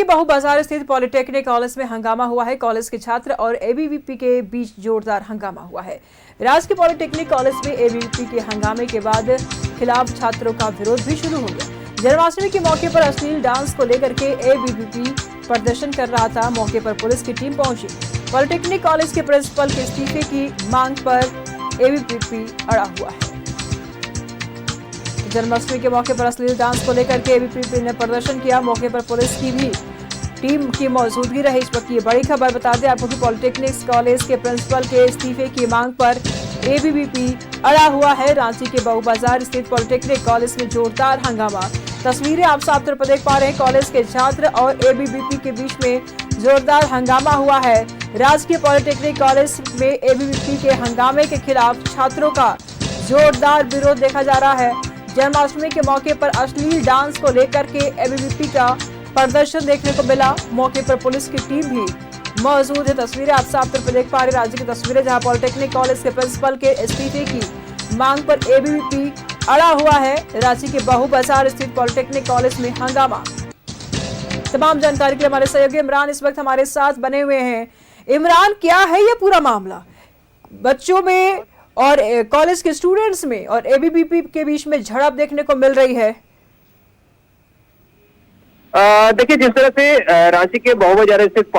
के बाहू बाजार स्थित पॉलिटेक्निक कॉलेज में हंगामा हुआ है। कॉलेज के छात्र और एबीवीपी के बीच जोरदार हंगामा हुआ है। राजकीय पॉलिटेक्निक कॉलेज में एबीवीपी के हंगामे के बाद खिलाफ छात्रों का विरोध भी शुरू हो गया। जन्माष्टमी के मौके पर अश्लील डांस को लेकर के एबीवीपी प्रदर्शन कर रहा था। मौके पर पुलिस की टीम पहुंची। पॉलिटेक्निक कॉलेज के प्रिंसिपल के इस्तीफे की मांग पर एबीवीपी अड़ा हुआ है। जन्माष्टमी के मौके पर अश्लील डांस को लेकर के एबीवीपी ने प्रदर्शन किया। मौके पर पुलिस की भी टीम की मौजूदगी रही। इस वक्त ये बड़ी खबर बता दें आपको कि पॉलिटेक्निक कॉलेज के प्रिंसिपल के इस्तीफे की मांग पर एबीवीपी अड़ा हुआ है। रांची के बाहू बाजार स्थित पॉलिटेक्निक कॉलेज में जोरदार हंगामा। तस्वीरें आप साफ तौर पर देख पा रहे हैं। कॉलेज के छात्र और एबीवीपी के बीच में जोरदार हंगामा हुआ है। राजकीय पॉलिटेक्निक कॉलेज में एबीवीपी के हंगामे के खिलाफ छात्रों का जोरदार विरोध देखा जा रहा है। जन्माष्टमी के मौके पर अश्लील डांस को लेकर के एबीवीपी का प्रदर्शन देखने को मिला। मौके पर पुलिस की टीम भी मौजूद है। तस्वीरें आप साफ तौर पर देख पा रहे हैं। राज्य की तस्वीरें जहां पॉलिटेक्निक कॉलेज के प्रिंसिपल के इस्तीफे की मांग पर एबीवीपी अड़ा हुआ है। रांची के बाहू बाजार स्थित पॉलिटेक्निक कॉलेज में हंगामा। तमाम जानकारी के लिए हमारे सहयोगी इमरान इस वक्त हमारे साथ बने हुए हैं। इमरान, क्या है ये पूरा मामला? बच्चों में और कॉलेज के स्टूडेंट्स में और एबीवीपी के बीच में झड़प देखने को मिल रही है। देखिए, जिस तरह से रांची के बाहू बाजार स्थित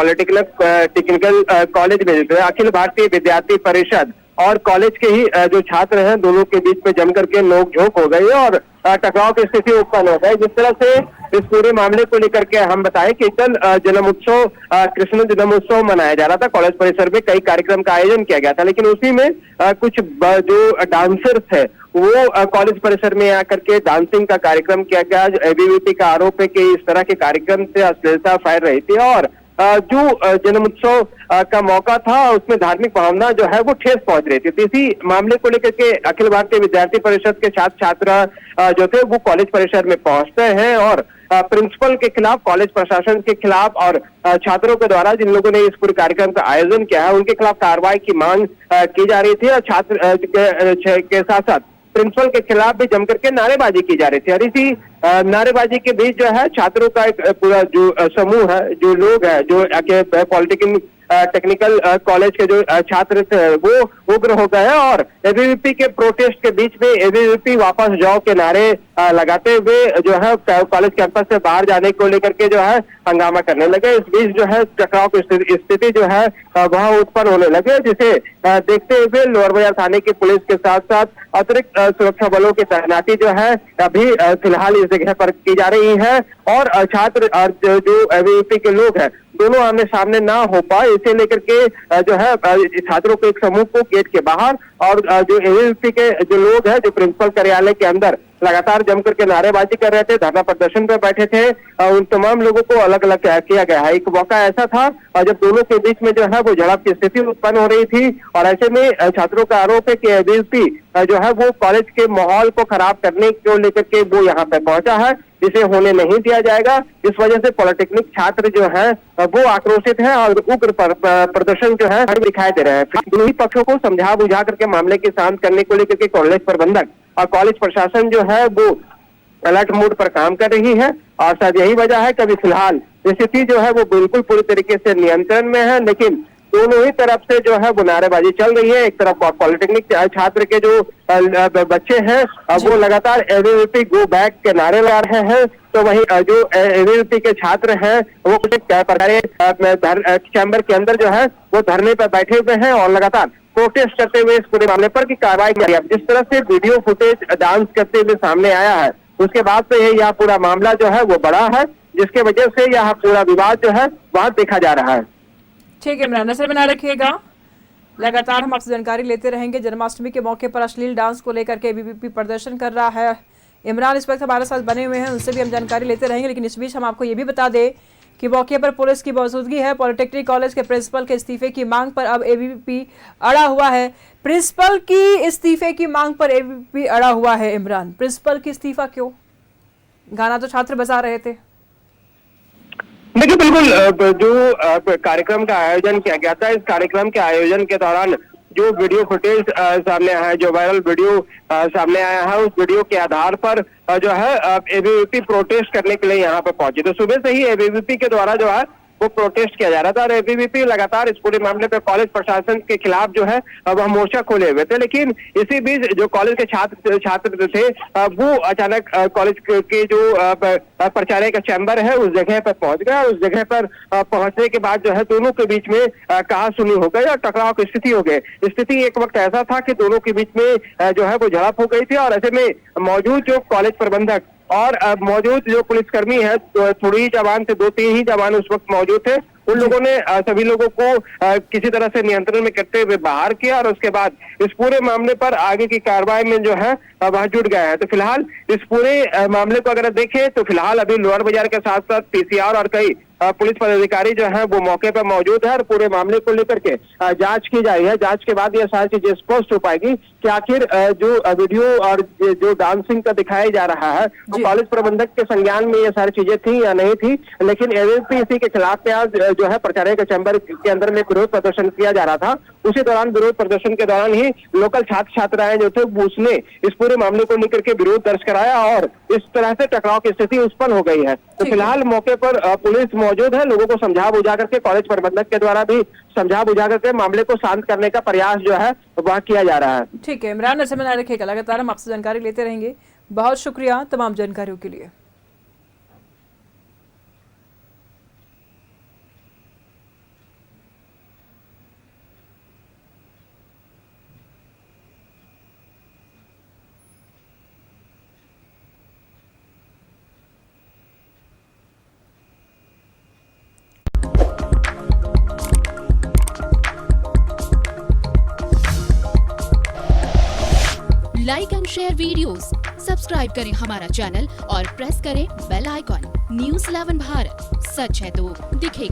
टेक्निकल कॉलेज में अखिल भारतीय विद्यार्थी परिषद और कॉलेज के ही जो छात्र हैं, दोनों के बीच में जम करके नोक-झोंक हो गई है और टकराव की स्थिति उत्पन्न हो गई। जिस तरह से इस पूरे मामले को लेकर के हम बताएं कि कल जन्मोत्सव, कृष्ण जन्मोत्सव मनाया जा रहा था। कॉलेज परिसर में कई कार्यक्रम का आयोजन किया गया था, लेकिन उसी में कुछ जो डांसर्स है वो कॉलेज परिसर में आकर के डांसिंग का कार्यक्रम किया गया। एबीवीपी का आरोप है कि इस तरह के कार्यक्रम से अश्लीलता फैल रही थी और जो जन्मोत्सव का मौका था उसमें धार्मिक भावना जो है वो ठेस पहुंच रही थी। तो इसी मामले को लेकर के अखिल भारतीय विद्यार्थी परिषद के छात्र छात्रा जो थे वो कॉलेज परिसर में पहुंचते हैं और प्रिंसिपल के खिलाफ, कॉलेज प्रशासन के खिलाफ और छात्रों के द्वारा जिन लोगों ने इस पूरे कार्यक्रम का आयोजन किया है उनके खिलाफ कार्रवाई की मांग की जा रही थी और छात्र के साथ साथ प्रिंसिपल के खिलाफ भी जमकर के नारेबाजी की जा रही थी। और इसी नारेबाजी के बीच जो है छात्रों का एक पूरा जो समूह है, जो लोग है, जो पॉलिटेक्निक टेक्निकल कॉलेज के जो छात्र थे वो उग्र हो गए और एबीवीपी के प्रोटेस्ट के बीच में एबीवीपी वापस जाओ के नारे लगाते हुए जो है कॉलेज कैंपस से बाहर जाने को लेकर के जो है हंगामा करने लगे। इस बीच जो है टकराव की स्थिति जो है वहां उत्पन्न होने लगे, जिसे देखते हुए लोअर बाजार थाने की पुलिस के साथ साथ अतिरिक्त सुरक्षा बलों की तैनाती जो है अभी फिलहाल इस जगह पर की जा रही है और छात्र और जो एबीवीपी के लोग हैं दोनों आमने सामने ना हो पाए, इसे लेकर के जो है छात्रों के एक समूह को गेट के बाहर और जो एबीवीपी के जो लोग हैं जो प्रिंसिपल कार्यालय के अंदर लगातार जम करके नारेबाजी कर रहे थे, धरना प्रदर्शन पे बैठे थे, उन तमाम लोगों को अलग अलग किया गया है। एक मौका ऐसा था जब दोनों के बीच में जो है वो झड़प की स्थिति उत्पन्न हो रही थी और ऐसे में छात्रों का आरोप है कि एबीवीपी जो है वो कॉलेज के माहौल को खराब करने को लेकर के वो यहाँ पे पहुंचा है, जिसे होने नहीं दिया जाएगा। इस वजह से पॉलिटेक्निक छात्र जो है वो आक्रोशित है और उग्र प्रदर्शन जो है दिखाई दे रहे हैं। दोनों ही पक्षों को समझा बुझा करके मामले के शांत करने को लेकर के कॉलेज प्रबंधक और कॉलेज प्रशासन जो है वो अलर्ट मोड पर काम कर रही है और शायद यही वजह है कि अभी फिलहाल स्थिति जो है वो बिल्कुल पूरी तरीके से नियंत्रण में है, लेकिन दोनों ही तरफ से जो है वो नारेबाजी चल रही है। एक तरफ पॉलिटेक्निक छात्र के जो बच्चे हैं वो लगातार एबीवीपी गो बैक के नारे लगा रहे हैं, तो वहीं जो एबीवीपी के छात्र हैं वो कुछ चैम्बर के अंदर जो है वो धरने पर बैठे हुए हैं और लगातार प्रोटेस्ट करते हुए इस पूरे मामले पर की कार्रवाई की। जिस तरह से वीडियो फुटेज डांस करते हुए सामने आया है उसके बाद से यह पूरा मामला जो है वो बड़ा है, जिसके वजह से यह पूरा विवाद जो है वहां देखा जा रहा है। ठीक है इमरान, नजर बना रखिएगा। लगातार हम आपसे जानकारी लेते रहेंगे। जन्माष्टमी के मौके पर अश्लील डांस को लेकर के एबीवीपी प्रदर्शन कर रहा है। इमरान इस वक्त हमारे साथ बने हुए हैं, उनसे भी हम जानकारी लेते रहेंगे। लेकिन इस बीच हम आपको ये भी बता दें कि मौके पर पुलिस की मौजूदगी है। पॉलिटेक्निक कॉलेज के प्रिंसिपल के इस्तीफे की मांग पर अब एबीवीपी अड़ा हुआ है। प्रिंसिपल की इस्तीफे की मांग पर एबीवीपी अड़ा हुआ है। इमरान, प्रिंसिपल की इस्तीफा क्यों? गाना तो छात्र बजा रहे थे। देखिए, बिल्कुल जो कार्यक्रम का आयोजन किया गया था, इस कार्यक्रम के आयोजन के दौरान जो वीडियो फुटेज सामने आया है, जो वायरल वीडियो सामने आया है, उस वीडियो के आधार पर जो है एबीवीपी प्रोटेस्ट करने के लिए यहाँ पे पहुंची। तो सुबह से ही एबीवीपी के द्वारा जो है वो प्रोटेस्ट किया जा रहा था और एबीवीपी लगातार इस पूरे मामले पर कॉलेज प्रशासन के खिलाफ जो है वह मोर्चा खोले हुए थे। लेकिन इसी बीच जो कॉलेज के छात्र थे वो अचानक कॉलेज के जो प्राचार्य का चैम्बर है उस जगह पर पहुंच गया। उस जगह पर पहुंचने के बाद जो है दोनों के बीच में कहासुनी हो गई और टकराव की स्थिति हो गई। स्थिति एक वक्त ऐसा था कि दोनों के बीच में जो है वो झड़प हो गई थी और ऐसे में मौजूद जो कॉलेज प्रबंधक और मौजूद जो पुलिसकर्मी है, थोड़ी ही जवान थे, 2-3 ही जवान उस वक्त मौजूद थे, उन लोगों ने सभी लोगों को किसी तरह से नियंत्रण में करते हुए बाहर किया और उसके बाद इस पूरे मामले पर आगे की कार्रवाई में जो है वह जुट गया है। तो फिलहाल इस पूरे मामले को अगर देखें तो फिलहाल अभी लोअर बाजार के साथ साथ पीसीआर और कई पुलिस पदाधिकारी जो है वो मौके पर मौजूद है और पूरे मामले को लेकर के जांच की जा रही है। जांच के बाद यह सारी चीजें स्पष्ट हो पाएगी कि आखिर जो वीडियो और जो डांसिंग का दिखाया जा रहा है वो कॉलेज प्रबंधक के संज्ञान में ये सारी चीजें थी या नहीं थी। लेकिन एबीवीपी इसी के खिलाफ आज जो है प्राचार्य के चैम्बर के अंदर में विरोध प्रदर्शन किया जा रहा था। उसी दौरान विरोध प्रदर्शन के दौरान ही लोकल छात्र छात्राएं जो थे उसने इस पूरे मामले को लेकर के विरोध दर्ज कराया और इस तरह से टकराव की स्थिति उत्पन्न हो गई है। तो फिलहाल मौके पर पुलिस मौजूद है, लोगों को समझा बुझा करके कॉलेज प्रबंधक के द्वारा भी समझा बुझा करके मामले को शांत करने का प्रयास जो है वह किया जा रहा है। ठीक है इमरान, ऐसे में रखेगा, लगातार हम आपसे जानकारी लेते रहेंगे। बहुत शुक्रिया तमाम जानकारियों के लिए। Like and share videos, subscribe करें हमारा चैनल और प्रेस करें बेल आइकॉन। न्यूज़ 11 भारत, सच है तो दिखेगा।